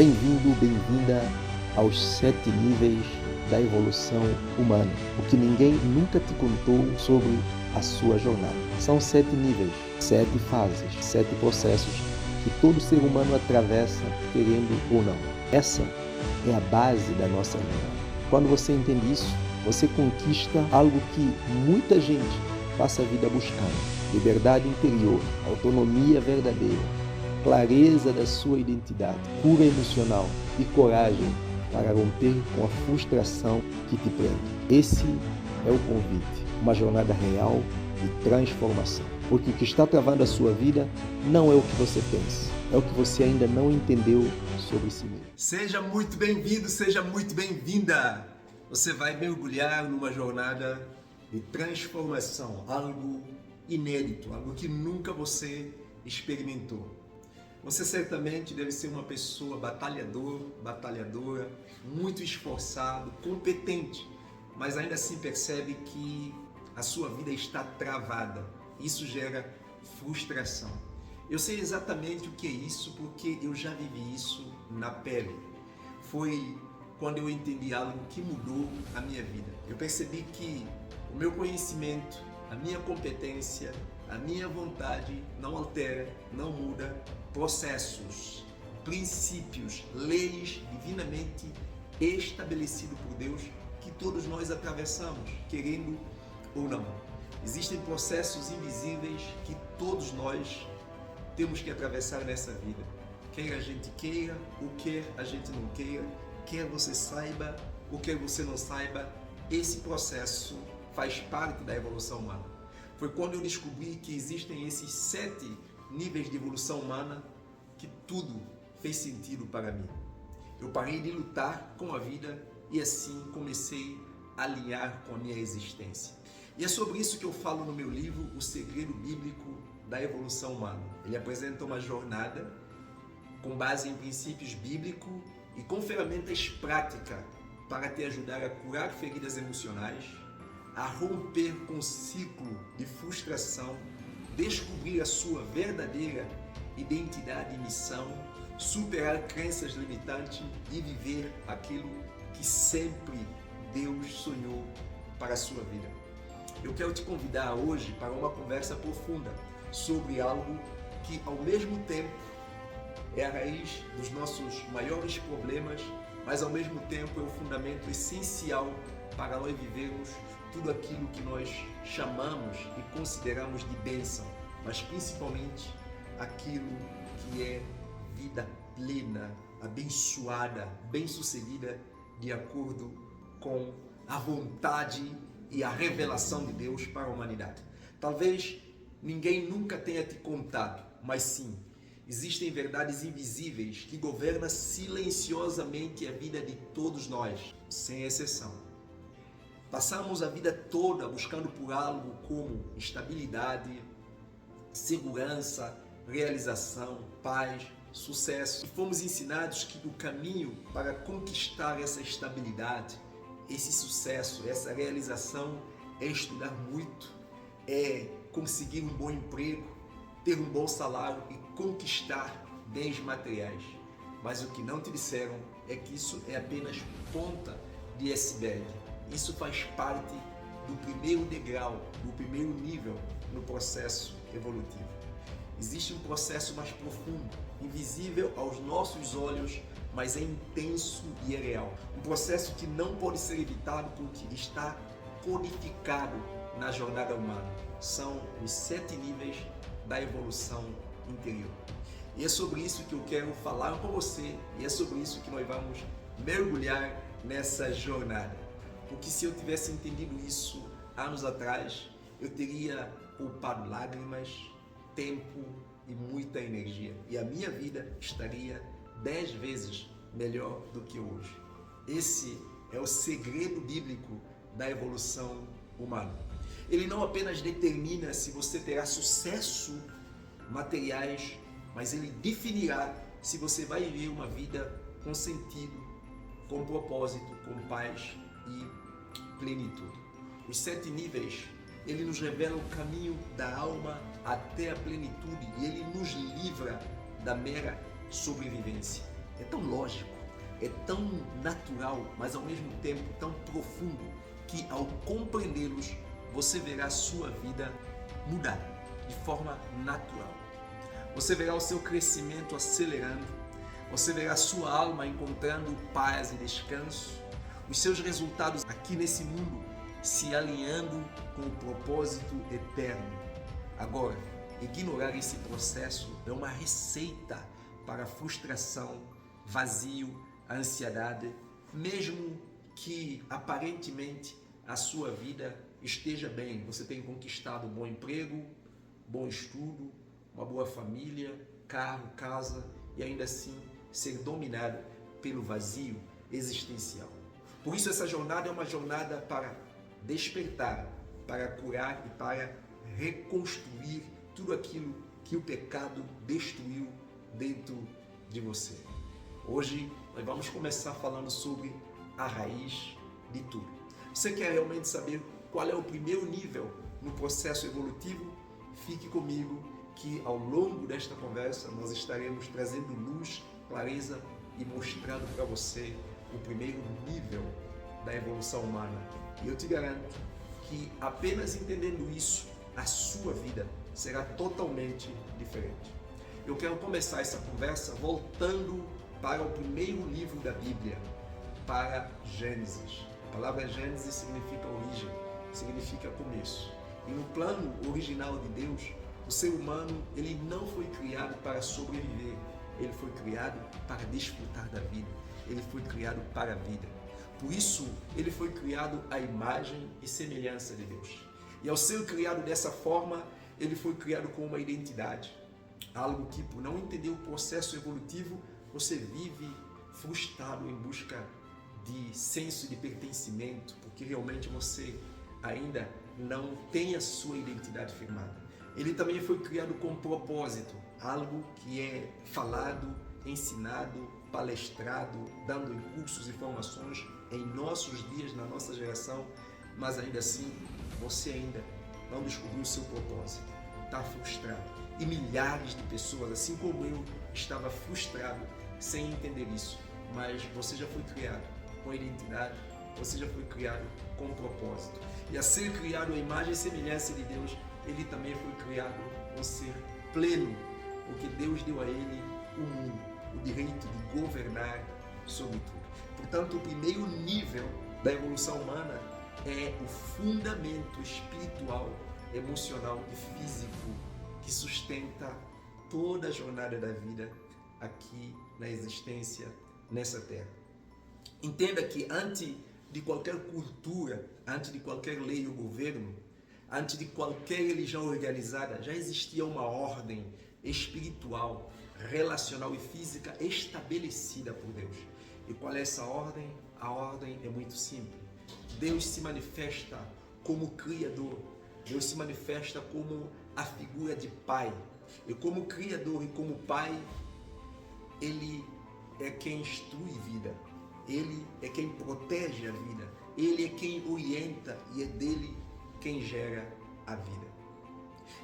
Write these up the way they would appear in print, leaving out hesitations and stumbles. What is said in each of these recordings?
Bem-vindo, bem-vinda aos 7 níveis da evolução humana, o que ninguém nunca te contou sobre a sua jornada. São 7 níveis, 7 fases, 7 processos que todo ser humano atravessa, querendo ou não. Essa é a base da nossa jornada. Quando você entende isso, você conquista algo que muita gente passa a vida buscando: liberdade interior, autonomia verdadeira, clareza da sua identidade, cura emocional e coragem para romper com a frustração que te prende. Esse é o convite, uma jornada real de transformação. Porque o que está travando a sua vida não é o que você pensa, é o que você ainda não entendeu sobre si mesmo. Seja muito bem-vindo, seja muito bem-vinda! Você vai mergulhar numa jornada de transformação, algo inédito, algo que nunca você experimentou. Você certamente deve ser uma pessoa batalhador, batalhadora, muito esforçado, competente, mas ainda assim percebe que a sua vida está travada. Isso gera frustração. Eu sei exatamente o que é isso porque eu já vivi isso na pele. Foi quando eu entendi algo que mudou a minha vida. Eu percebi que o meu conhecimento, a minha competência, a minha vontade não altera, não muda processos, princípios, leis divinamente estabelecidos por Deus que todos nós atravessamos, querendo ou não. Existem processos invisíveis que todos nós temos que atravessar nessa vida. Quer a gente queira ou quer a gente não queira, quer você saiba ou quer você não saiba, esse processo faz parte da evolução humana. Foi quando eu descobri que existem esses 7 níveis de evolução humana que tudo fez sentido para mim. Eu parei de lutar com a vida e assim comecei a alinhar com a minha existência. E é sobre isso que eu falo no meu livro, O Segredo Bíblico da Evolução Humana. Ele apresenta uma jornada com base em princípios bíblicos e com ferramentas práticas para te ajudar a curar feridas emocionais, a romper com o ciclo de frustração, descobrir a sua verdadeira identidade e missão, superar crenças limitantes e viver aquilo que sempre Deus sonhou para a sua vida. Eu quero te convidar hoje para uma conversa profunda sobre algo que ao mesmo tempo é a raiz dos nossos maiores problemas, mas ao mesmo tempo é o fundamento essencial para nós vivermos tudo aquilo que nós chamamos e consideramos de bênção, mas principalmente aquilo que é vida plena, abençoada, bem-sucedida, de acordo com a vontade e a revelação de Deus para a humanidade. Talvez ninguém nunca tenha te contado, mas sim, existem verdades invisíveis que governam silenciosamente a vida de todos nós, sem exceção. Passamos a vida toda buscando por algo como estabilidade, segurança, realização, paz, sucesso. E fomos ensinados que o caminho para conquistar essa estabilidade, esse sucesso, essa realização é estudar muito, é conseguir um bom emprego, ter um bom salário e conquistar bens materiais. Mas o que não te disseram é que isso é apenas ponta de iceberg. Isso faz parte do primeiro degrau, do primeiro nível no processo evolutivo. Existe um processo mais profundo, invisível aos nossos olhos, mas é intenso e é real. Um processo que não pode ser evitado porque está codificado na jornada humana. São os 7 níveis da evolução interior. E é sobre isso que eu quero falar com você e é sobre isso que nós vamos mergulhar nessa jornada. Porque se eu tivesse entendido isso anos atrás, eu teria poupado lágrimas, tempo e muita energia. E a minha vida estaria 10 vezes melhor do que hoje. Esse é o segredo bíblico da evolução humana. Ele não apenas determina se você terá sucesso materiais, mas ele definirá se você vai viver uma vida com sentido, com propósito, com paz e plenitude. Os 7 níveis, ele nos revela o caminho da alma até a plenitude e ele nos livra da mera sobrevivência. é tão lógico, é tão natural, mas ao mesmo tempo tão profundo, que ao compreendê-los, você verá a sua vida mudar de forma natural. Você verá o seu crescimento acelerando, você verá a sua alma encontrando paz e descanso, os seus resultados aqui nesse mundo se alinhando com o propósito eterno. Agora, ignorar esse processo é uma receita para a frustração, vazio, a ansiedade, mesmo que aparentemente a sua vida esteja bem. Você tem conquistado um bom emprego, bom estudo, uma boa família, carro, casa, e ainda assim ser dominado pelo vazio existencial. Por isso essa jornada é uma jornada para despertar, para curar e para reconstruir tudo aquilo que o pecado destruiu dentro de você. Hoje nós vamos começar falando sobre a raiz de tudo. Você quer realmente saber qual é o primeiro nível no processo evolutivo? Fique comigo que ao longo desta conversa nós estaremos trazendo luz, clareza e mostrando para você o primeiro nível da evolução humana. E eu te garanto que apenas entendendo isso, a sua vida será totalmente diferente. Eu quero começar essa conversa voltando para o primeiro livro da Bíblia, para Gênesis. A palavra Gênesis significa origem, significa começo. E no plano original de Deus, o ser humano ele não foi criado para sobreviver, ele foi criado para desfrutar da vida, ele foi criado para a vida. Por isso, ele foi criado à imagem e semelhança de Deus. E ao ser criado dessa forma, ele foi criado com uma identidade. Algo que, por não entender o processo evolutivo, você vive frustrado em busca de senso de pertencimento, porque realmente você ainda não tem a sua identidade firmada. Ele também foi criado com propósito, algo que é falado, ensinado, palestrado, dando em cursos e formações em nossos dias, na nossa geração, mas ainda assim você ainda não descobriu o seu propósito, está frustrado. E milhares de pessoas, assim como eu, estava frustrado sem entender isso, mas você já foi criado com identidade, você já foi criado com propósito. E a ser criado à imagem e semelhança de Deus, ele também foi criado com ser pleno, porque Deus deu a ele o mundo, o direito de governar sobre tudo. Portanto, o primeiro nível da evolução humana é o fundamento espiritual, emocional e físico que sustenta toda a jornada da vida aqui na existência, nessa terra. Entenda que antes de qualquer cultura, antes de qualquer lei ou governo, antes de qualquer religião organizada, já existia uma ordem espiritual, relacional e física estabelecida por Deus. E qual é essa ordem? A ordem é muito simples. Deus se manifesta como Criador. Deus se manifesta como a figura de Pai. E como Criador e como Pai, Ele é quem instrui vida. Ele é quem protege a vida. Ele é quem orienta e é dele quem gera a vida.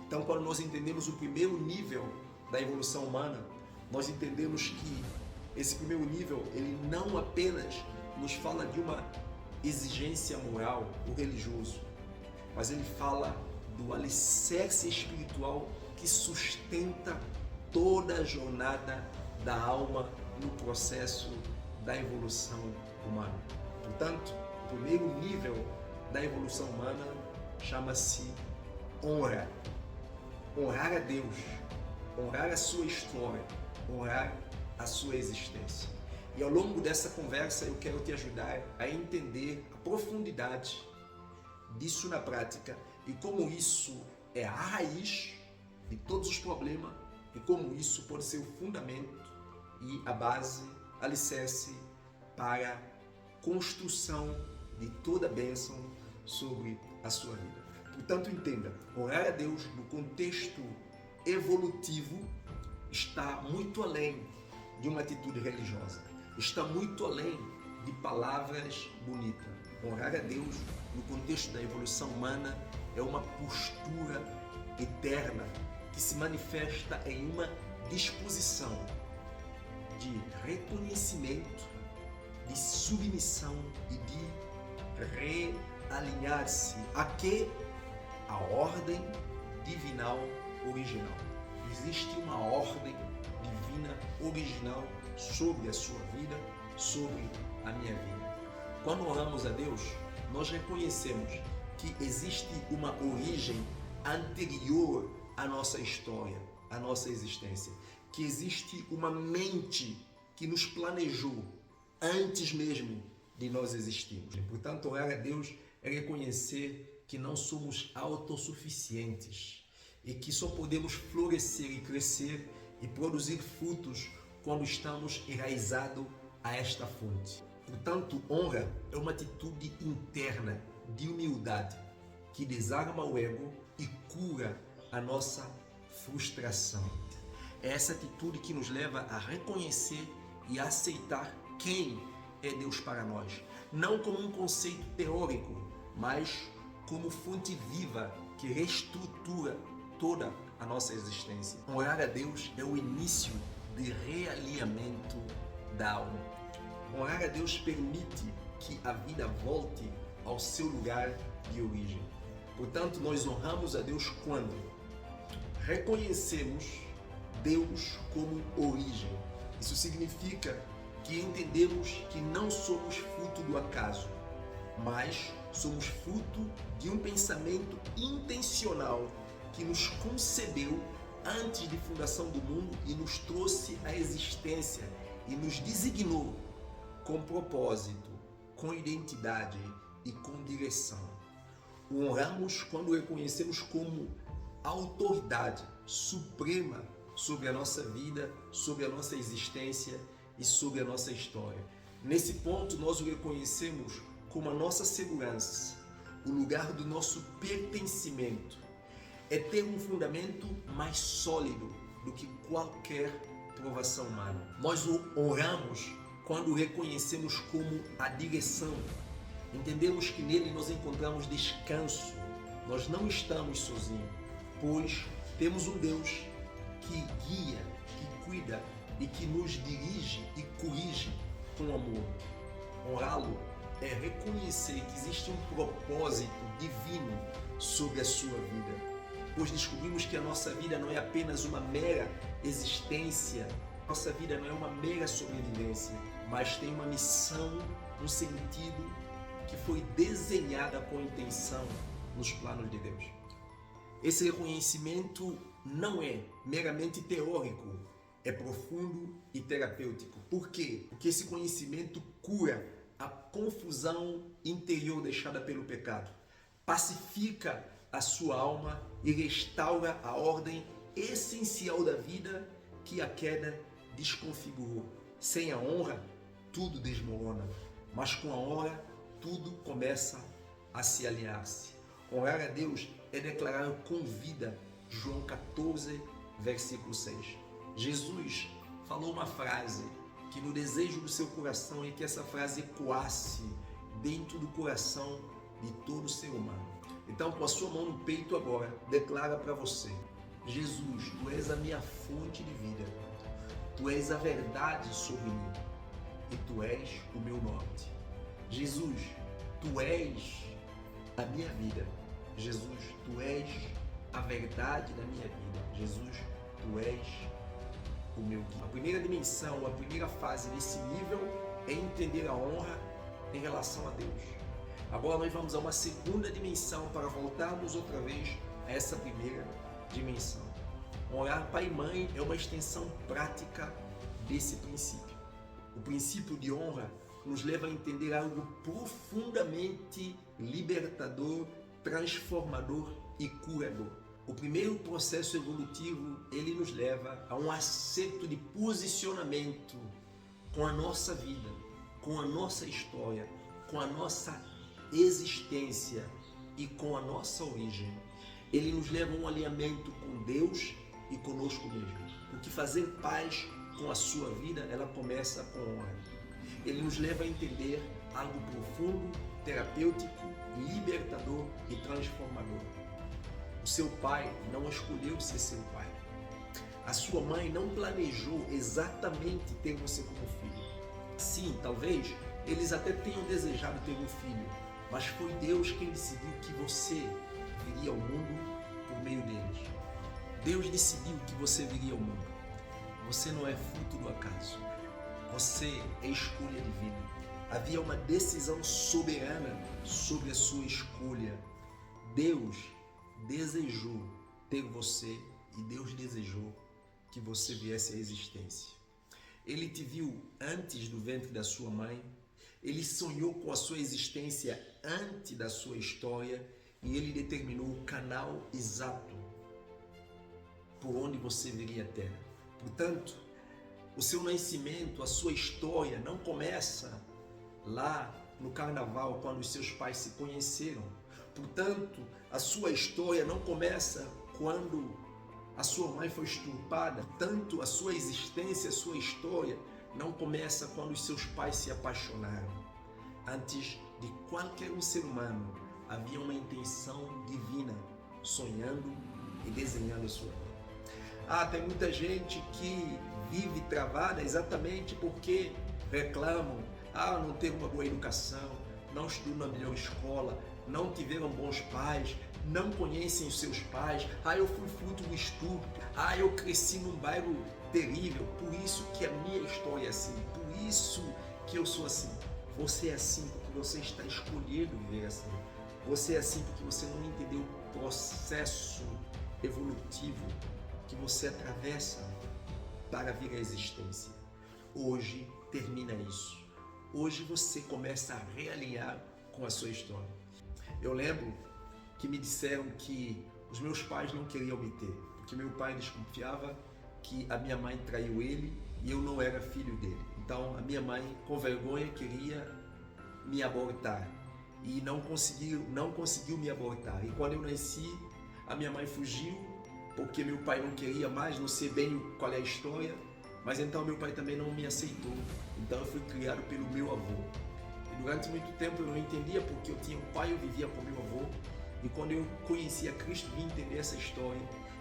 Então, quando nós entendemos o primeiro nível da evolução humana, nós entendemos que esse primeiro nível, ele não apenas nos fala de uma exigência moral ou religioso, mas ele fala do alicerce espiritual que sustenta toda a jornada da alma no processo da evolução humana. Portanto, o primeiro nível da evolução humana chama-se honra. Honrar a Deus, honrar a sua história, honrar a sua existência. E ao longo dessa conversa eu quero te ajudar a entender a profundidade disso na prática e como isso é a raiz de todos os problemas e como isso pode ser o fundamento e a base, alicerce para a construção de toda a bênção sobre a sua vida. Portanto, entenda, orar a Deus no contexto evolutivo está muito além de uma atitude religiosa, está muito além de palavras bonitas. Orar a Deus no contexto da evolução humana é uma postura eterna que se manifesta em uma disposição de de reconhecimento, de submissão e de realinhar-se a que? A ordem divinal original. Existe uma ordem divina original sobre a sua vida, sobre a minha vida. Quando oramos a Deus, nós reconhecemos que existe uma origem anterior à nossa história, à nossa existência, que existe uma mente que nos planejou antes mesmo de nós existirmos. Portanto, orar a Deus é reconhecer que não somos autossuficientes e que só podemos florescer e crescer e produzir frutos quando estamos enraizados a esta fonte. Portanto, honra é uma atitude interna de humildade que desarma o ego e cura a nossa frustração. É essa atitude que nos leva a reconhecer e a aceitar quem é Deus para nós, não como um conceito teórico, mas como fonte viva que reestrutura toda a nossa existência. Orar a Deus é o início de realinhamento da alma. Orar a Deus permite que a vida volte ao seu lugar de origem. Portanto, nós honramos a Deus quando reconhecemos Deus como origem. Isso significa que entendemos que não somos fruto do acaso, mas somos fruto de um pensamento intencional que nos concebeu antes de fundação do mundo e nos trouxe à existência e nos designou com propósito, com identidade e com direção. O honramos quando o reconhecemos como autoridade suprema sobre a nossa vida, sobre a nossa existência e sobre a nossa história. Nesse ponto, nós o reconhecemos como a nossa segurança, o lugar do nosso pertencimento. É ter um fundamento mais sólido do que qualquer provação humana. Nós o honramos quando o reconhecemos como a direção. Entendemos que nele nós encontramos descanso. Nós não estamos sozinhos, pois temos um Deus que guia, que cuida e que nos dirige e corrige com amor. Honrá-lo é reconhecer que existe um propósito divino sobre a sua vida, pois descobrimos que a nossa vida não é apenas uma mera existência, nossa vida não é uma mera sobrevivência, mas tem uma missão, um sentido que foi desenhada com intenção nos planos de Deus. Esse reconhecimento não é meramente teórico, é profundo e terapêutico. Por quê? Porque esse conhecimento cura a confusão interior deixada pelo pecado, pacifica a sua alma e restaura a ordem essencial da vida que a queda desconfigurou. Sem a honra, tudo desmorona, mas com a honra, tudo começa a se alinhar-se. Honrar a Deus é declarar com vida. João 14, versículo 6. Jesus falou uma frase que no desejo do seu coração é que essa frase ecoasse dentro do coração de todo ser humano. Então, com a sua mão no peito agora, declara para você: Jesus, Tu és a minha fonte de vida, Tu és a verdade sobre mim e Tu és o meu norte. Jesus, Tu és a minha vida. Jesus, Tu és a verdade da minha vida. Jesus, Tu és o meu guia. A primeira dimensão, a primeira fase desse nível é entender a honra em relação a Deus. Agora nós vamos a uma segunda dimensão para voltarmos outra vez a essa primeira dimensão. Honrar pai e mãe é uma extensão prática desse princípio. O princípio de honra nos leva a entender algo profundamente libertador, transformador e curador. O primeiro processo evolutivo, ele nos leva a um acerto de posicionamento com a nossa vida, com a nossa história, com a nossa existência e com a nossa origem. Ele nos leva a um alinhamento com Deus e conosco mesmo. Porque fazer paz com a sua vida, ela começa com honra. Ele nos leva a entender algo profundo, terapêutico, libertador e transformador. O seu pai não escolheu ser seu pai. A sua mãe não planejou exatamente ter você como filho. Sim, talvez eles até tenham desejado ter um filho, mas foi Deus quem decidiu que você viria ao mundo por meio deles. Deus decidiu que você viria ao mundo. Você não é fruto do acaso. Você é escolha divina. Havia uma decisão soberana sobre a sua escolha. Deus desejou ter você e Deus desejou que você viesse à existência. Ele te viu antes do ventre da sua mãe, ele sonhou com a sua existência antes da sua história e ele determinou o canal exato por onde você viria à Terra. Portanto, o seu nascimento, a sua história não começa lá no carnaval, quando os seus pais se conheceram. Portanto, a sua história não começa quando a sua mãe foi estrupada. Tanto a sua existência, a sua história não começa quando os seus pais se apaixonaram. Antes de qualquer um ser humano, havia uma intenção divina, sonhando e desenhando a sua vida. Tem muita gente que vive travada exatamente porque reclamam, não ter uma boa educação, não estudam na melhor escola, não tiveram bons pais, não conhecem os seus pais, eu fui fruto do estupro, eu cresci num bairro terrível, por isso que a minha história é assim, por isso que eu sou assim. Você é assim porque você está escolhendo viver assim. Você é assim porque você não entendeu o processo evolutivo que você atravessa para vir à existência. Hoje termina isso. Hoje você começa a realinhar com a sua história. Eu lembro que me disseram que os meus pais não queriam me ter, porque meu pai desconfiava que a minha mãe traiu ele e eu não era filho dele. Então a minha mãe, com vergonha, queria me abortar e não conseguiu me abortar. E quando eu nasci, a minha mãe fugiu porque meu pai não queria mais, não sei bem qual é a história, mas então meu pai também não me aceitou. Então eu fui criado pelo meu avô. E durante muito tempo eu não entendia porque eu tinha um pai, eu vivia com meu avô. E quando eu conheci a Cristo, vim entender essa história.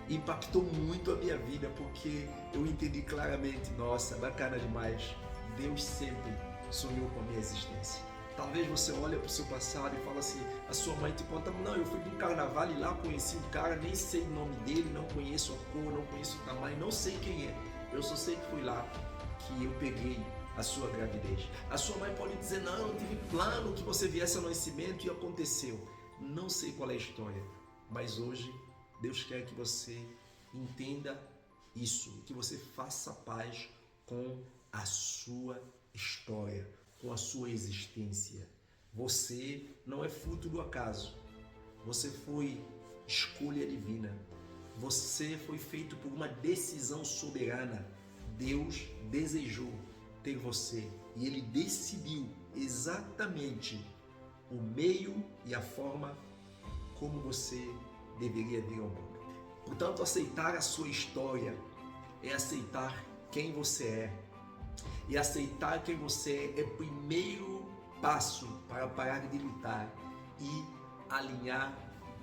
Impactou muito a minha vida porque eu entendi claramente, nossa, bacana demais. Deus sempre sonhou com a minha existência. Talvez você olhe para o seu passado e fala assim, a sua mãe te conta, não, eu fui de um carnaval e lá conheci um cara, nem sei o nome dele, não conheço a cor, não conheço o tamanho, não sei quem é. Eu só sei que fui lá que eu peguei a sua gravidez. A sua mãe pode dizer, não, eu não tive plano que você viesse ao nascimento e aconteceu. Não sei qual é a história, mas hoje Deus quer que você entenda isso, que você faça paz com a sua história, com a sua existência. Você não é fruto do acaso, você foi escolha divina, você foi feito por uma decisão soberana. Deus desejou ter você e Ele decidiu exatamente o meio e a forma como você deveria vir ao mundo. Portanto, aceitar a sua história é aceitar quem você é. E aceitar quem você é o primeiro passo para parar de lutar e alinhar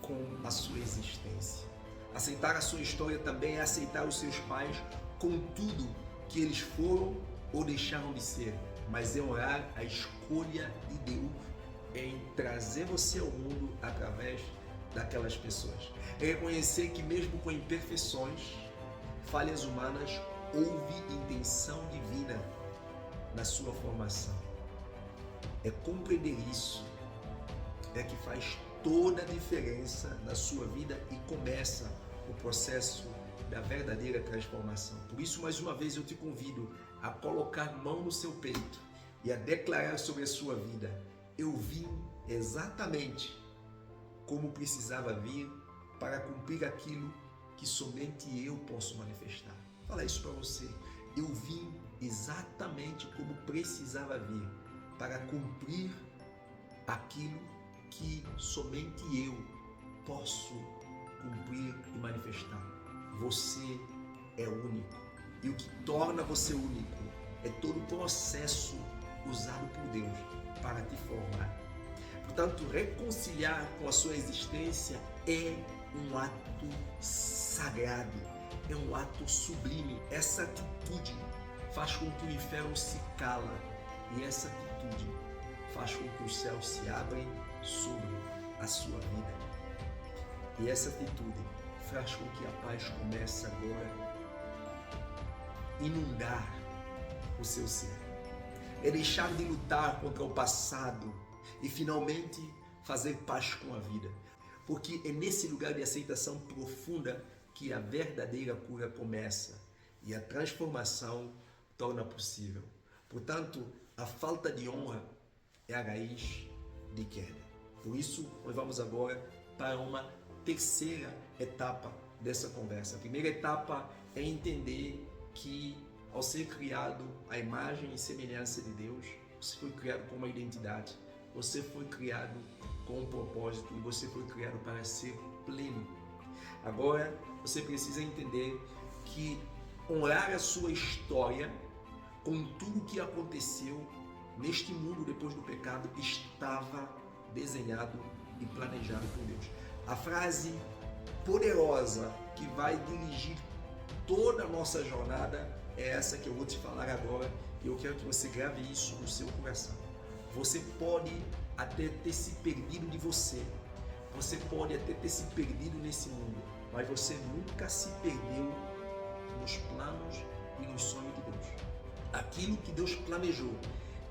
com a sua existência. Aceitar a sua história também é aceitar os seus pais com tudo que eles foram ou deixaram de ser, mas é honrar a escolha de Deus em trazer você ao mundo através daquelas pessoas. É reconhecer que mesmo com imperfeições, falhas humanas, houve intenção divina na sua formação. É compreender isso é que faz toda a diferença na sua vida e começa o processo da verdadeira transformação. Por isso, mais uma vez, eu te convido a colocar mão no seu peito e a declarar sobre a sua vida: eu vim exatamente como precisava vir para cumprir aquilo que somente eu posso manifestar. Fala isso para você. Eu vim exatamente como precisava vir para cumprir aquilo que somente eu posso cumprir e manifestar. Você é único. E o que torna você único é todo o processo usado por Deus para te formar. Portanto, reconciliar com a sua existência é um ato sagrado, é um ato sublime. Essa atitude faz com que o inferno se cala e essa atitude faz com que os céus se abrem sobre a sua vida. E essa atitude faz com que a paz comece agora a inundar o seu ser. É deixar de lutar contra o passado e finalmente fazer paz com a vida. Porque é nesse lugar de aceitação profunda que a verdadeira cura começa e a transformação torna possível. Portanto, a falta de honra é a raiz de queda. Por isso, nós vamos agora para uma terceira etapa dessa conversa. A primeira etapa é entender que, ao ser criado à imagem e semelhança de Deus, você foi criado com uma identidade, você foi criado com um propósito e você foi criado para ser pleno. Agora, você precisa entender que honrar a sua história com tudo o que aconteceu neste mundo depois do pecado estava desenhado e planejado por Deus. A frase poderosa que vai dirigir toda a nossa jornada é essa que eu vou te falar agora e eu quero que você grave isso no seu coração. Você pode até ter se perdido de você, você pode até ter se perdido nesse mundo, mas você nunca se perdeu nos planos e nos sonhos de Deus. Aquilo que Deus planejou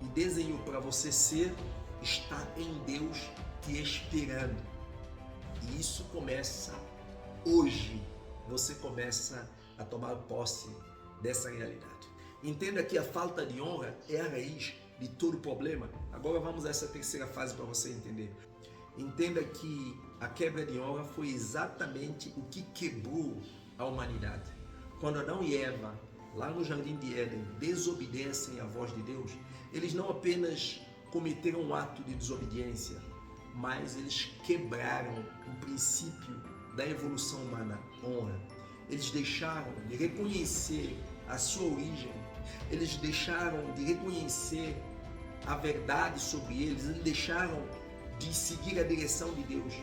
e desenhou para você ser está em Deus te esperando. E isso começa hoje. Você começa a tomar posse dessa realidade. Entenda que a falta de honra é a raiz de todo problema. Agora vamos a essa terceira fase para você entender. Entenda que a quebra de honra foi exatamente o que quebrou a humanidade. Quando Adão e Eva, lá no Jardim de Éden, desobedecem à voz de Deus, eles não apenas cometeram um ato de desobediência, mas eles quebraram o princípio da evolução humana, honra. Eles deixaram de reconhecer a sua origem, eles deixaram de reconhecer a verdade sobre eles deixaram de seguir a direção de Deus.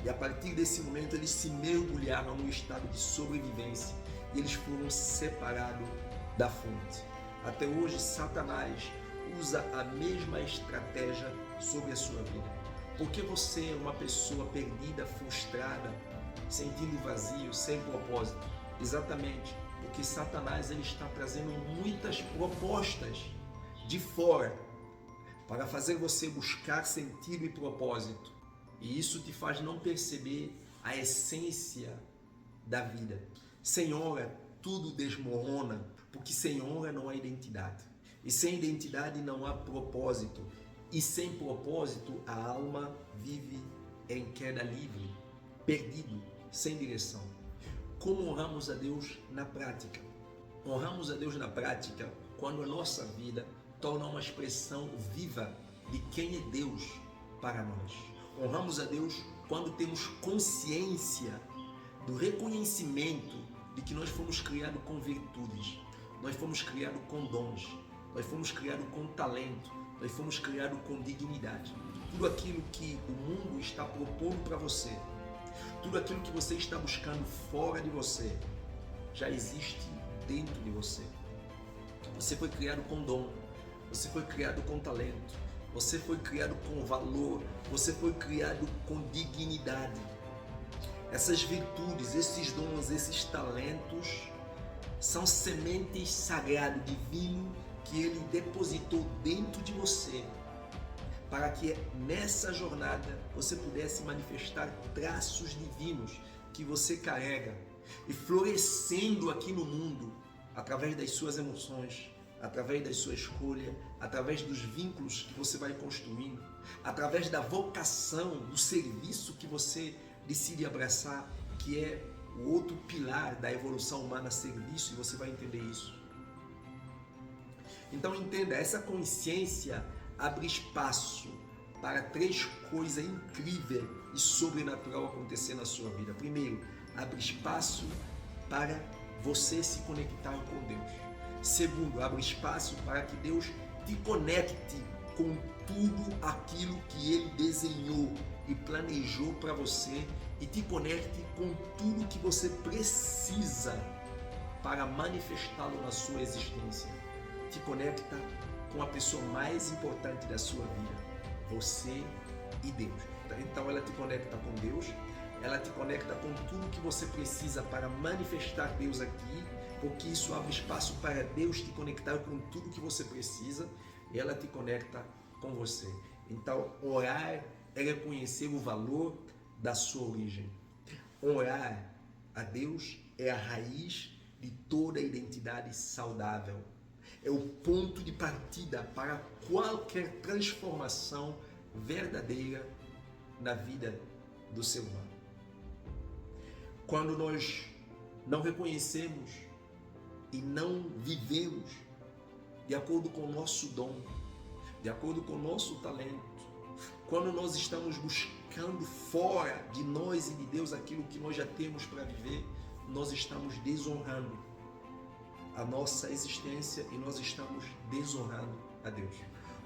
E a partir desse momento eles se mergulharam num estado de sobrevivência e eles foram separados da fonte. Até hoje Satanás usa a mesma estratégia sobre a sua vida. Porque você é uma pessoa perdida, frustrada, sentindo vazio, sem propósito? Exatamente porque Satanás ele está trazendo muitas propostas de fora para fazer você buscar sentido e propósito. E isso te faz não perceber a essência da vida. Sem honra, tudo desmorona, porque sem honra não há identidade. E sem identidade não há propósito. E sem propósito, a alma vive em queda livre, perdido, sem direção. Como honramos a Deus na prática? Honramos a Deus na prática quando a nossa vida torna uma expressão viva de quem é Deus para nós. Honramos a Deus quando temos consciência do reconhecimento de que nós fomos criados com virtudes, nós fomos criados com dons, nós fomos criados com talento, nós fomos criados com dignidade. Tudo aquilo que o mundo está propondo para você, tudo aquilo que você está buscando fora de você, já existe dentro de você. Você foi criado com dom, você foi criado com talento, você foi criado com valor, você foi criado com dignidade. Essas virtudes, esses dons, esses talentos são sementes sagradas, divino, que Ele depositou dentro de você para que nessa jornada você pudesse manifestar traços divinos que você carrega e florescendo aqui no mundo através das suas emoções, através da sua escolha, através dos vínculos que você vai construindo, através da vocação, do serviço que você decide abraçar, que é o outro pilar da evolução humana, serviço, e você vai entender isso. Então entenda, essa consciência abre espaço para três coisas incríveis e sobrenatural acontecer na sua vida. Primeiro, abre espaço para você se conectar com Deus. Segundo, abre espaço para que Deus te conecte com tudo aquilo que Ele desenhou e planejou para você e te conecte com tudo que você precisa para manifestá-lo na sua existência. Te conecta com a pessoa mais importante da sua vida, você e Deus. Então ela te conecta com Deus, ela te conecta com tudo que você precisa para manifestar Deus aqui, porque isso abre espaço para Deus te conectar com tudo que você precisa, e ela te conecta com você. Então orar é reconhecer o valor da sua origem. Orar a Deus é a raiz de toda a identidade saudável. É o ponto de partida para qualquer transformação verdadeira na vida do ser humano. Quando nós não reconhecemos e não vivemos de acordo com o nosso dom, de acordo com o nosso talento, quando nós estamos buscando fora de nós e de Deus aquilo que nós já temos para viver, nós estamos desonrando a nossa existência e nós estamos desonrando a Deus.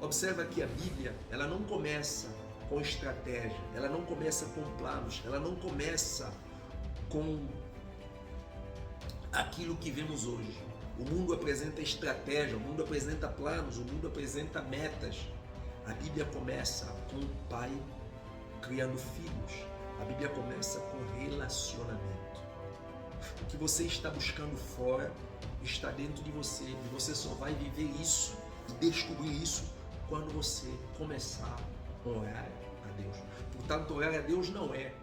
Observa que a Bíblia, ela não começa com estratégia, ela não começa com planos, ela não começa com aquilo que vemos hoje. O mundo apresenta estratégia, o mundo apresenta planos, o mundo apresenta metas. A Bíblia começa com o pai criando filhos. A Bíblia começa com relacionamento. O que você está buscando fora está dentro de você, e você só vai viver isso e descobrir isso quando você começar a orar a Deus. Portanto, orar a Deus não é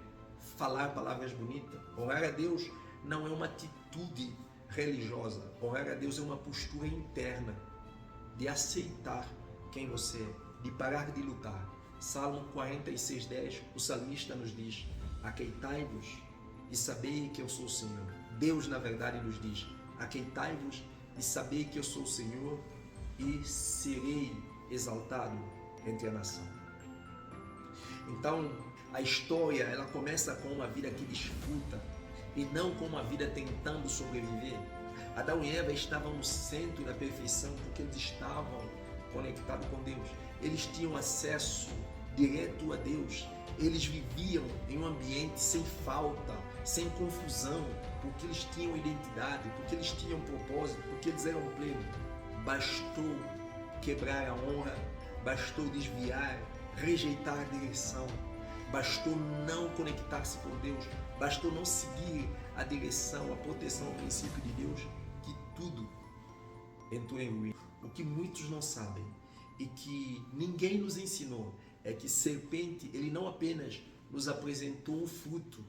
falar palavras bonitas. Orar a Deus não é uma atitude religiosa. Orar a Deus é uma postura interna de aceitar quem você é, de parar de lutar. Salmo 46:10, o salmista nos diz: aqueitai-vos e sabei que eu sou o Senhor. Deus, na verdade, nos diz: aqueitai-vos e sabei que eu sou o Senhor e serei exaltado entre a nação. Então, a história, ela começa com uma vida que desfruta e não com uma vida tentando sobreviver. Adão e Eva estavam no centro da perfeição porque eles estavam conectados com Deus. Eles tinham acesso direto a Deus. Eles viviam em um ambiente sem falta, sem confusão, porque eles tinham identidade, porque eles tinham propósito, porque eles eram plenos. Bastou quebrar a honra, bastou desviar, rejeitar a direção, bastou não conectar-se com Deus, bastou não seguir a direção, a proteção, o princípio de Deus, que tudo entrou em ruína. O que muitos não sabem e que ninguém nos ensinou é que serpente, ele não apenas nos apresentou um fruto.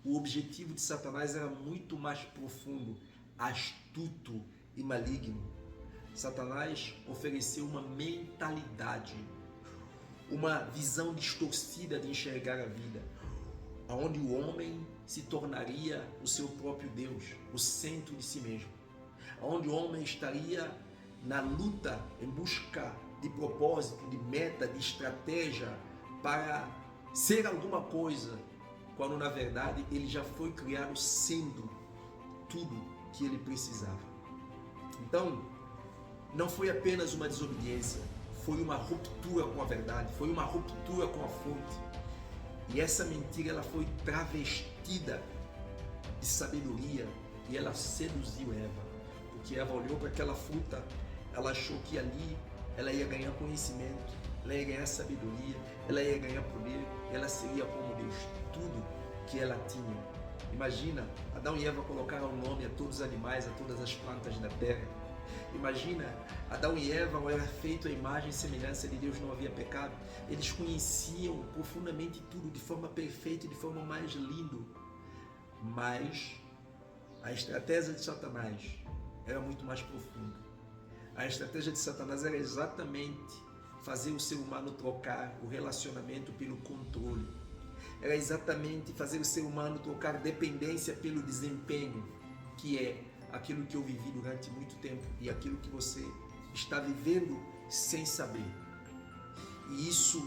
O objetivo de Satanás era muito mais profundo, astuto e maligno. Satanás ofereceu uma mentalidade, uma visão distorcida de enxergar a vida, onde o homem se tornaria o seu próprio Deus, o centro de si mesmo, onde o homem estaria na luta em busca de propósito, de meta, de estratégia para ser alguma coisa, quando na verdade ele já foi criado sendo tudo que ele precisava. Então, não foi apenas uma desobediência, foi uma ruptura com a verdade, foi uma ruptura com a fonte. E essa mentira, ela foi travestida de sabedoria e ela seduziu Eva, porque Eva olhou para aquela fruta, ela achou que ali ela ia ganhar conhecimento, ela ia ganhar sabedoria, ela ia ganhar poder, ela seria como Deus, tudo que ela tinha. Imagina, Adão e Eva colocaram nome a todos os animais, a todas as plantas da terra. Imagina, Adão e Eva eram feitos à imagem e semelhança de Deus, não havia pecado. Eles conheciam profundamente tudo de forma perfeita, de forma mais linda. Mas a estratégia de Satanás era muito mais profunda. A estratégia de Satanás era exatamente fazer o ser humano trocar o relacionamento pelo controle. Era exatamente fazer o ser humano trocar dependência pelo desempenho, que é aquilo que eu vivi durante muito tempo e aquilo que você está vivendo sem saber. E isso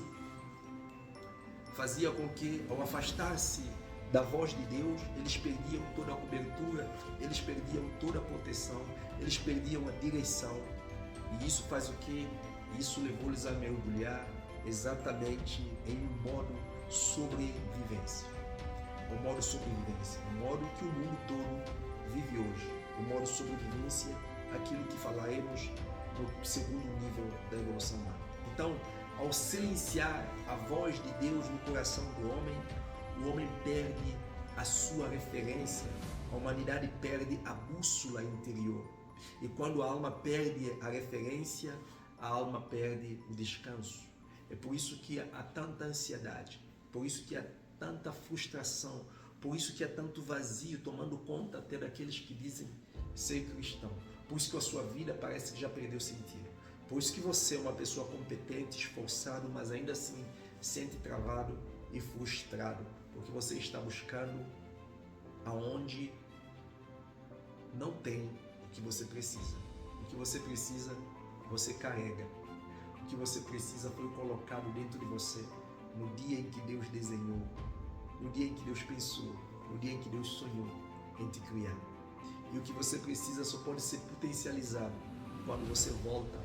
fazia com que, ao afastar-se da voz de Deus, eles perdiam toda a cobertura, eles perdiam toda a proteção, eles perdiam a direção. E isso faz o quê? Isso levou-eles a mergulhar exatamente em um modo sobrevivência. o modo sobrevivência, o modo que o mundo todo vive hoje, o modo sobrevivência, aquilo que falaremos no segundo nível da evolução humana. Então, ao silenciar a voz de Deus no coração do homem, o homem perde a sua referência, a humanidade perde a bússola interior. E quando a alma perde a referência, a alma perde o descanso. É por isso que há tanta ansiedade, por isso que há tanta frustração, por isso que há tanto vazio tomando conta até daqueles que dizem ser cristão. Por isso que a sua vida parece que já perdeu sentido. Por isso que você é uma pessoa competente, esforçado, mas ainda assim sente travado e frustrado, porque você está buscando aonde não tem o que você precisa. O que você precisa, você carrega. O que você precisa foi colocado dentro de você no dia em que Deus desenhou, no dia em que Deus pensou, no dia em que Deus sonhou em te criar. E o que você precisa só pode ser potencializado quando você volta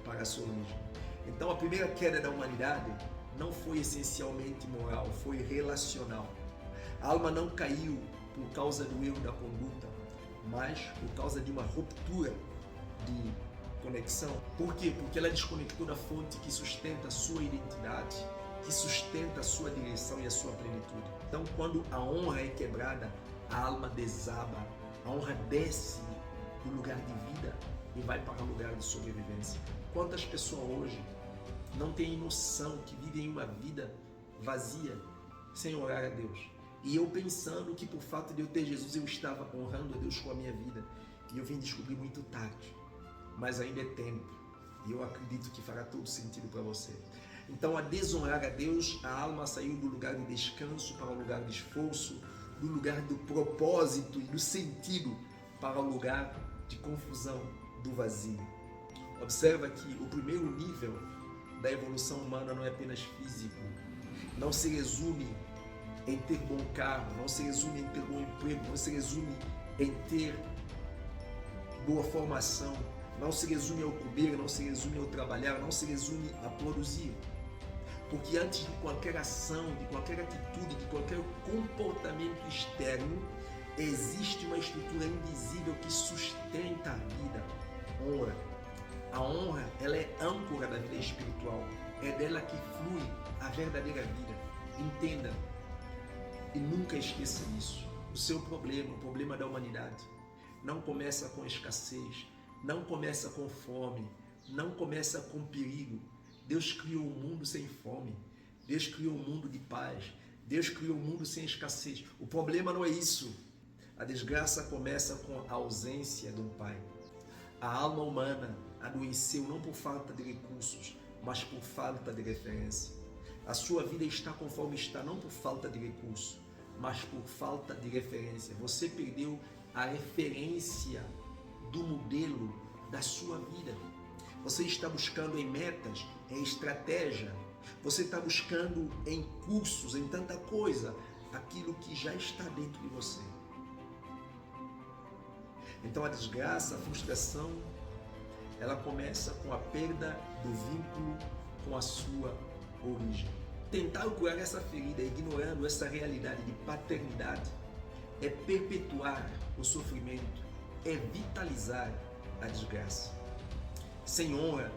para a sua origem. Então a primeira queda da humanidade não foi essencialmente moral, foi relacional. A alma não caiu por causa do erro da conduta, mas por causa de uma ruptura de conexão. Por quê? Porque ela desconectou da fonte que sustenta a sua identidade, que sustenta a sua direção e a sua plenitude. Então, quando a honra é quebrada, a alma desaba, a honra desce do lugar de vida e vai para o lugar de sobrevivência. Quantas pessoas hoje não têm noção que vivem uma vida vazia, sem orar a Deus? E eu pensando que por fato de eu ter Jesus, eu estava honrando a Deus com a minha vida. E eu vim descobrir muito tarde, mas ainda é tempo. E eu acredito que fará todo sentido para você. Então, a desonrar a Deus, a alma saiu do lugar de descanso para o lugar de esforço, do lugar do propósito e do sentido para o lugar de confusão, do vazio. Observa que o primeiro nível da evolução humana não é apenas físico, não se resume em ter bom carro, não se resume em ter bom emprego, não se resume em ter boa formação, não se resume ao comer, não se resume ao trabalhar, não se resume a produzir. Porque antes de qualquer ação, de qualquer atitude, de qualquer comportamento externo, existe uma estrutura invisível que sustenta a vida. Honra. A honra, ela é âncora da vida espiritual. É dela que flui a verdadeira vida. Entenda e nunca esqueça isso. O seu problema, o problema da humanidade, não começa com escassez, não começa com fome, não começa com perigo. Deus criou um mundo sem fome, Deus criou um mundo de paz, Deus criou um mundo sem escassez. O problema não é isso. A desgraça começa com a ausência de um pai. A alma humana adoeceu não por falta de recursos, mas por falta de referência. A sua vida está conforme está, não por falta de recurso, mas por falta de referência. Você perdeu a referência do modelo da sua vida. Você está buscando em metas, em estratégia. Você está buscando em cursos, em tanta coisa, aquilo que já está dentro de você. Então a desgraça, a frustração, ela começa com a perda do vínculo com a sua origem. Tentar curar essa ferida, ignorando essa realidade de paternidade, é perpetuar o sofrimento, é vitalizar a desgraça. Sem honra,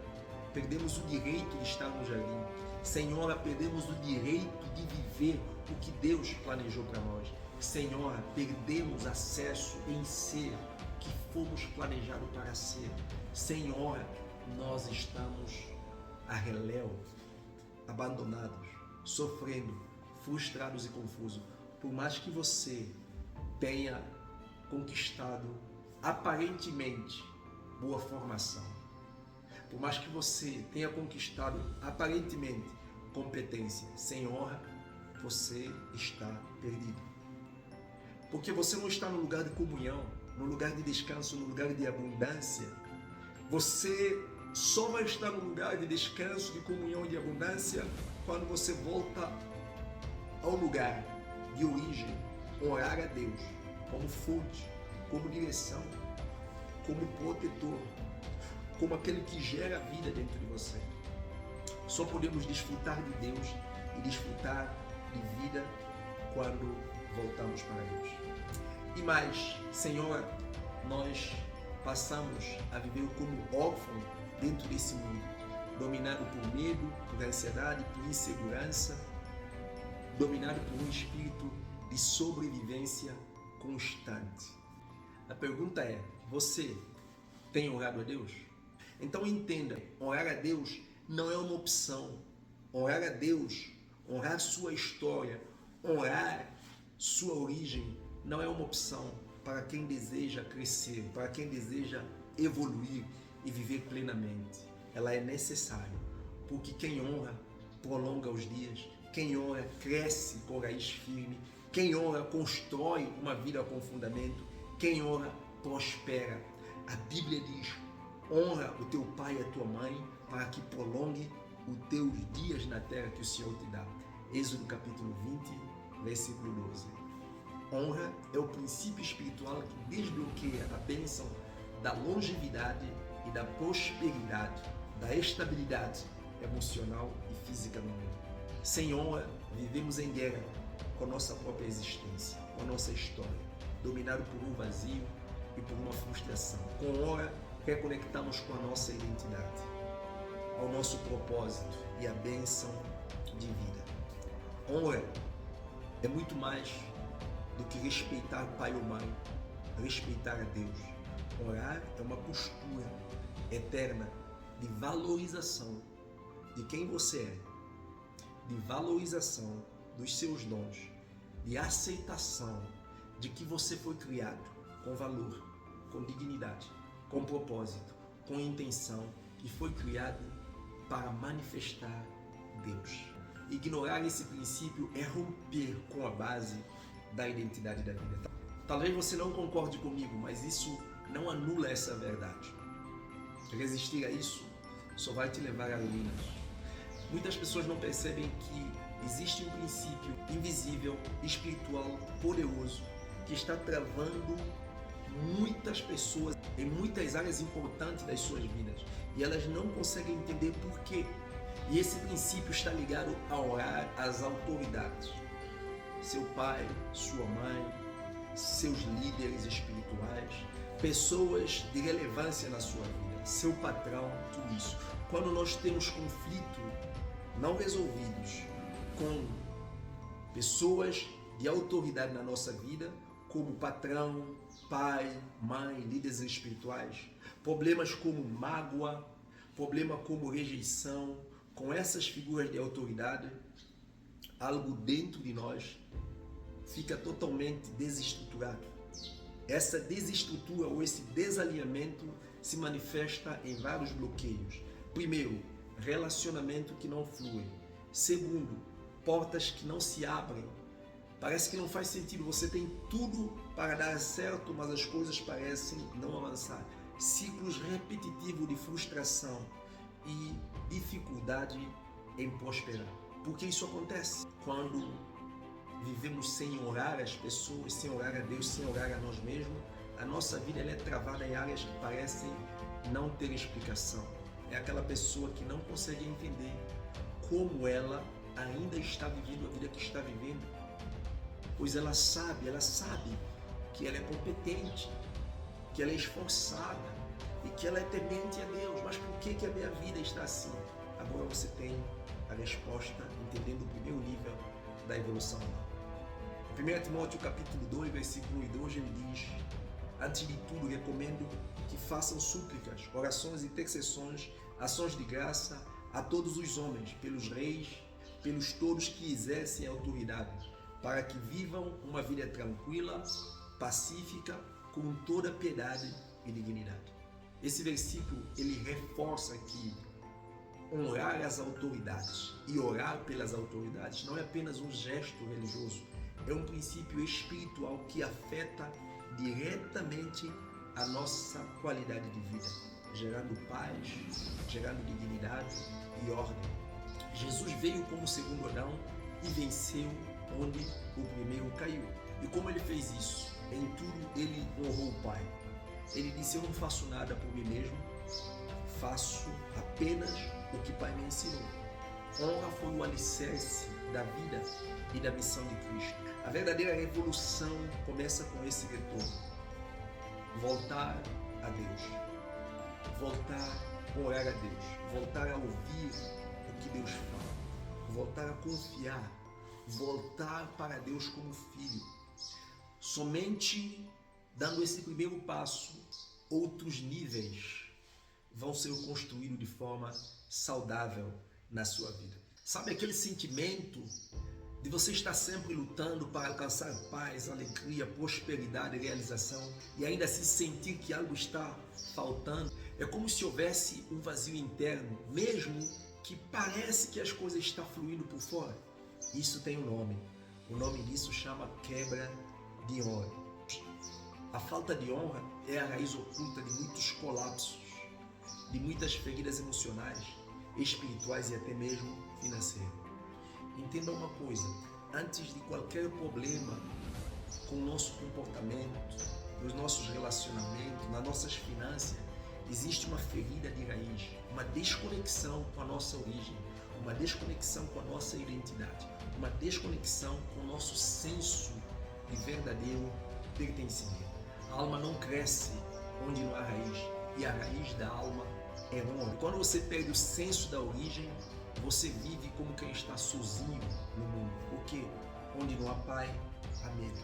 perdemos o direito de estar no jardim. Sem honra, perdemos o direito de viver o que Deus planejou para nós. Sem honra, perdemos acesso em ser o que fomos planejados para ser. Sem honra, nós estamos a reléu, abandonados, sofrendo, frustrados e confusos. Por mais que você tenha conquistado aparentemente boa formação, por mais que você tenha conquistado aparentemente competência, sem honra, você está perdido. Porque você não está no lugar de comunhão, no lugar de descanso, no lugar de abundância. Você só vai estar no lugar de descanso, de comunhão e de abundância quando você volta ao lugar de origem, orar a Deus como fonte, como direção, como protetor, como aquele que gera vida dentro de você. Só podemos desfrutar de Deus e desfrutar de vida quando voltamos para Deus. E mais, Senhor, nós passamos a viver como órfãos dentro desse mundo, dominado por medo, por ansiedade, por insegurança, dominado por um espírito de sobrevivência constante. A pergunta é, você tem orado a Deus? Então entenda, orar a Deus não é uma opção. Orar a Deus, honrar sua história, honrar sua origem, não é uma opção para quem deseja crescer, para quem deseja evoluir e viver plenamente. Ela é necessária, porque quem honra prolonga os dias, quem honra cresce com raiz firme, quem honra constrói uma vida com fundamento, quem honra prospera. A Bíblia diz, honra o teu pai e a tua mãe para que prolongue os teus dias na terra que o Senhor te dá. Êxodo capítulo 20, versículo 12. Honra é o princípio espiritual que desbloqueia a bênção da longevidade e da prosperidade, da estabilidade emocional e física no mundo. Sem honra, vivemos em guerra com a nossa própria existência, com a nossa história, dominado por um vazio e por uma frustração. Com honra, reconectamos com a nossa identidade, ao nosso propósito e a bênção de vida. Honra é muito mais do que respeitar pai ou mãe, respeitar a Deus. Orar é uma postura eterna de valorização de quem você é, de valorização dos seus dons, de aceitação de que você foi criado com valor, com dignidade, com propósito, com intenção e foi criado para manifestar Deus. Ignorar esse princípio é romper com a base da identidade da vida. Talvez você não concorde comigo, mas isso não anula essa verdade. Resistir a isso só vai te levar à ruína. Muitas pessoas não percebem que existe um princípio invisível, espiritual, poderoso, que está travando muitas pessoas em muitas áreas importantes das suas vidas e elas não conseguem entender por quê. E esse princípio está ligado a orar às autoridades. Seu pai, sua mãe, seus líderes espirituais, pessoas de relevância na sua vida, seu patrão, tudo isso. Quando nós temos conflito não resolvidos com pessoas de autoridade na nossa vida, como patrão, pai, mãe, líderes espirituais, problemas como mágoa, problema como rejeição, com essas figuras de autoridade, algo dentro de nós fica totalmente desestruturado. Essa desestrutura ou esse desalinhamento se manifesta em vários bloqueios. Primeiro, relacionamento que não flui. Segundo, portas que não se abrem. Parece que não faz sentido, você tem tudo para dar certo, mas as coisas parecem não avançar. Ciclos repetitivos de frustração e dificuldade em prosperar. Por que isso acontece? Quando vivemos sem orar as pessoas, sem orar a Deus, sem orar a nós mesmos, a nossa vida ela é travada em áreas que parecem não ter explicação. É aquela pessoa que não consegue entender como ela ainda está vivendo a vida que está vivendo, pois ela sabe que ela é competente, que ela é esforçada e que ela é temente a Deus. Mas por que a minha vida está assim? Agora você tem a resposta entendendo o primeiro nível da evolução humana. Em 1 Timóteo capítulo 2, versículo 1 e 2, ele diz: antes de tudo, recomendo que façam súplicas, orações, intercessões, ações de graça a todos os homens, pelos reis, pelos todos que exercem a autoridade, para que vivam uma vida tranquila, pacífica, com toda piedade e dignidade. Esse versículo, ele reforça que honrar as autoridades e orar pelas autoridades não é apenas um gesto religioso, é um princípio espiritual que afeta diretamente a nossa qualidade de vida, gerando paz, gerando dignidade e ordem. Jesus veio como segundo Adão e venceu onde o primeiro caiu. E como ele fez isso? Em tudo ele honrou o Pai. Ele disse: eu não faço nada por mim mesmo, faço apenas o que o Pai me ensinou. Honra foi o alicerce da vida e da missão de Cristo. A verdadeira revolução começa com esse retorno. Voltar a Deus. Voltar a orar a Deus. Voltar a ouvir o que Deus fala. Voltar a confiar. Voltar para Deus como filho. Somente dando esse primeiro passo, outros níveis vão ser construídos de forma saudável na sua vida. Sabe aquele sentimento de você estar sempre lutando para alcançar paz, alegria, prosperidade, realização e ainda assim sentir que algo está faltando? É como se houvesse um vazio interno, mesmo que parece que as coisas estão fluindo por fora. Isso tem um nome. O nome disso chama quebra de honra. A falta de honra é a raiz oculta de muitos colapsos, de muitas feridas emocionais, espirituais e até mesmo financeiras. Entenda uma coisa, antes de qualquer problema com o nosso comportamento, nos nossos relacionamentos, nas nossas finanças, existe uma ferida de raiz, uma desconexão com a nossa origem, uma desconexão com a nossa identidade, uma desconexão com o nosso senso de verdadeiro pertencimento. A alma não cresce onde não há raiz, e a raiz da alma é honra. Quando você perde o senso da origem, você vive como quem está sozinho no mundo. Porque onde não há pai, há medo.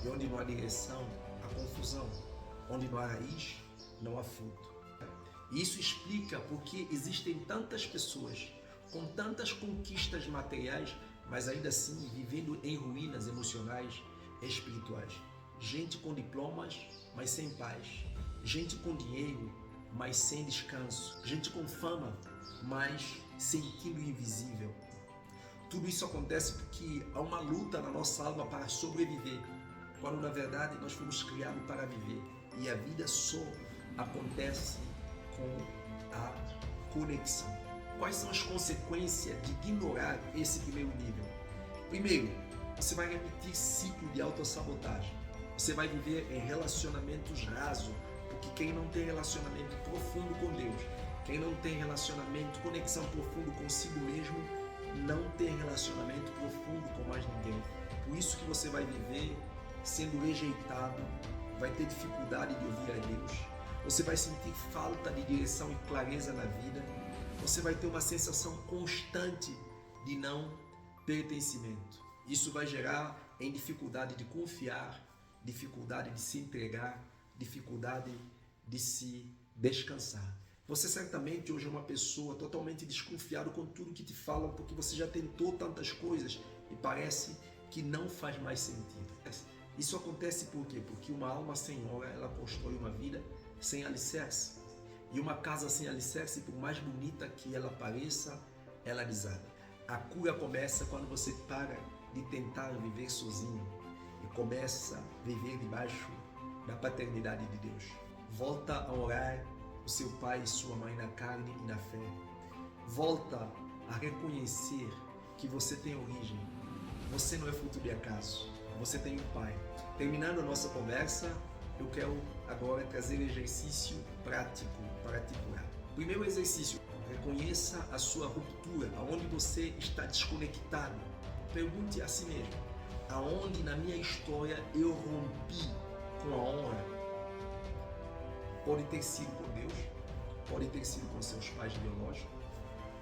E onde não há direção, há confusão. Onde não há raiz, não há fruto. E isso explica porque existem tantas pessoas com tantas conquistas materiais, mas ainda assim vivendo em ruínas emocionais e espirituais. Gente com diplomas, mas sem paz. Gente com dinheiro, mas sem descanso. Gente com fama, mas sentindo invisível. Tudo isso acontece porque há uma luta na nossa alma para sobreviver, quando na verdade nós fomos criados para viver. E a vida só acontece com a conexão. Quais são as consequências de ignorar esse primeiro nível? Primeiro, você vai repetir ciclo de autossabotagem. Você vai viver em relacionamentos rasos, porque quem não tem relacionamento profundo com Deus, quem não tem relacionamento, conexão profundo consigo mesmo, não tem relacionamento profundo com mais ninguém. Por isso que você vai viver sendo rejeitado, vai ter dificuldade de ouvir a Deus, você vai sentir falta de direção e clareza na vida, você vai ter uma sensação constante de não pertencimento. Isso vai gerar em dificuldade de confiar, dificuldade de se entregar, dificuldade de se descansar. Você certamente hoje é uma pessoa totalmente desconfiada com tudo que te falam, porque você já tentou tantas coisas e parece que não faz mais sentido. Isso acontece por quê? Porque uma alma sem honra, ela constrói uma vida sem alicerce. E uma casa sem alicerce, por mais bonita que ela pareça, ela desaba. A cura começa quando você para de tentar viver sozinho e começa a viver debaixo da paternidade de Deus. Volta a orar o seu pai e sua mãe na carne e na fé. Volta a reconhecer que você tem origem. Você não é fruto de acaso. Você tem um pai. Terminando a nossa conversa, eu quero agora trazer exercício prático para te curar. Primeiro exercício, reconheça a sua ruptura, aonde você está desconectado. Pergunte a si mesmo, aonde na minha história eu rompi com a honra? Pode ter sido com Deus, pode ter sido com seus pais biológicos,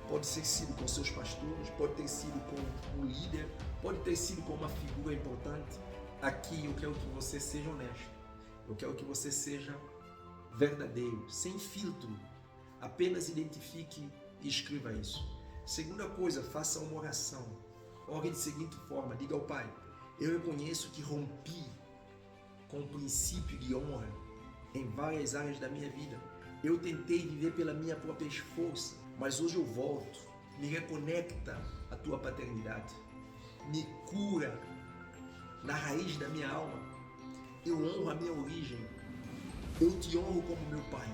pode ter sido com seus pastores, pode ter sido com um líder, pode ter sido com uma figura importante. Aqui eu quero que você seja honesto, eu quero que você seja verdadeiro, sem filtro. Apenas identifique e escreva isso. Segunda coisa, faça uma oração. Ore de seguinte forma, diga ao Pai, eu reconheço que rompi com o princípio de honra em várias áreas da minha vida. Eu tentei viver pela minha própria força, mas hoje eu volto. Me reconecta à tua paternidade. Me cura na raiz da minha alma. Eu honro a minha origem. Eu te honro como meu Pai.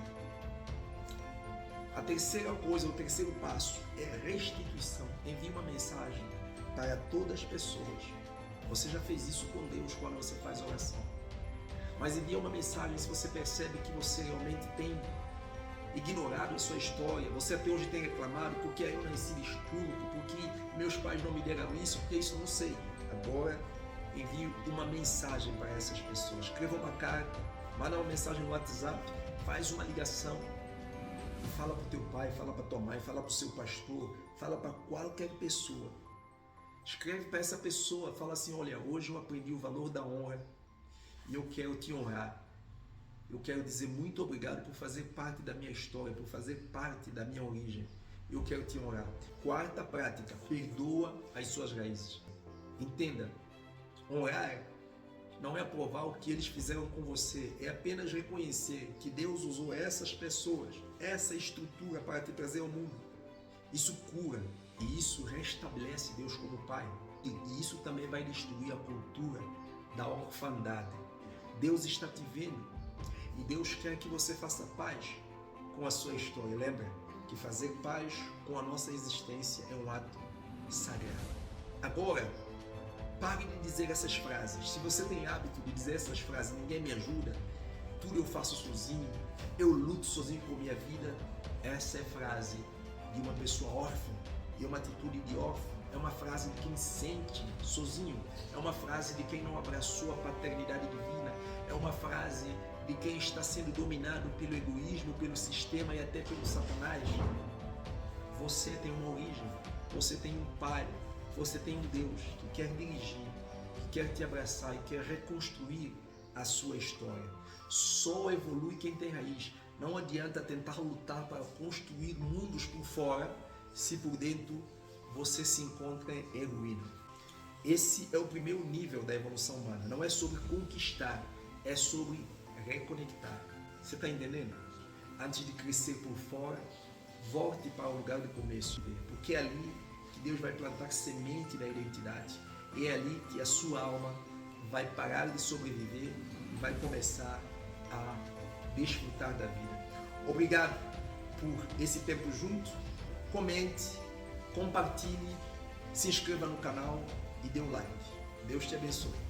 A terceira coisa, o terceiro passo é restituição. Envie uma mensagem para todas as pessoas. Você já fez isso com Deus quando você faz oração. Mas envia uma mensagem se você percebe que você realmente tem ignorado a sua história, você até hoje tem reclamado porque eu nasci de estupro, porque meus pais não me deram isso, porque isso eu não sei. Agora envie uma mensagem para essas pessoas, escreva uma carta, manda uma mensagem no WhatsApp, faz uma ligação e fala para o teu pai, fala para tua mãe, fala para o seu pastor, fala para qualquer pessoa. Escreve para essa pessoa, fala assim: olha, hoje eu aprendi o valor da honra e eu quero te honrar. Eu quero dizer muito obrigado por fazer parte da minha história, por fazer parte da minha origem. Eu quero te honrar. Quarta prática: perdoa as suas raízes. Entenda, honrar não é aprovar o que eles fizeram com você, é apenas reconhecer que Deus usou essas pessoas, essa estrutura para te trazer ao mundo. Isso cura e isso restabelece Deus como Pai. E isso também vai destruir a cultura da orfandade. Deus está te vendo. E Deus quer que você faça paz com a sua história. Lembra que fazer paz com a nossa existência é um ato sagrado. Agora, pare de dizer essas frases. Se você tem hábito de dizer essas frases: ninguém me ajuda, tudo eu faço sozinho, eu luto sozinho por minha vida. Essa é frase de uma pessoa órfã e uma atitude de órfão. É uma frase de quem sente sozinho. É uma frase de quem não abraçou a paternidade divina. É uma frase de quem está sendo dominado pelo egoísmo, pelo sistema e até pelo Satanás. Você tem uma origem, você tem um Pai, você tem um Deus que quer dirigir, que quer te abraçar e quer reconstruir a sua história. Só evolui quem tem raiz. Não adianta tentar lutar para construir mundos por fora se por dentro você se encontra em ruína. Esse é o primeiro nível da evolução humana. Não é sobre conquistar, é sobre reconectar. Você está entendendo? Antes de crescer por fora, volte para o lugar do começo, porque é ali que Deus vai plantar semente da identidade. E é ali que a sua alma vai parar de sobreviver e vai começar a desfrutar da vida. Obrigado por esse tempo junto. Comente, compartilhe, se inscreva no canal e dê um like. Deus te abençoe.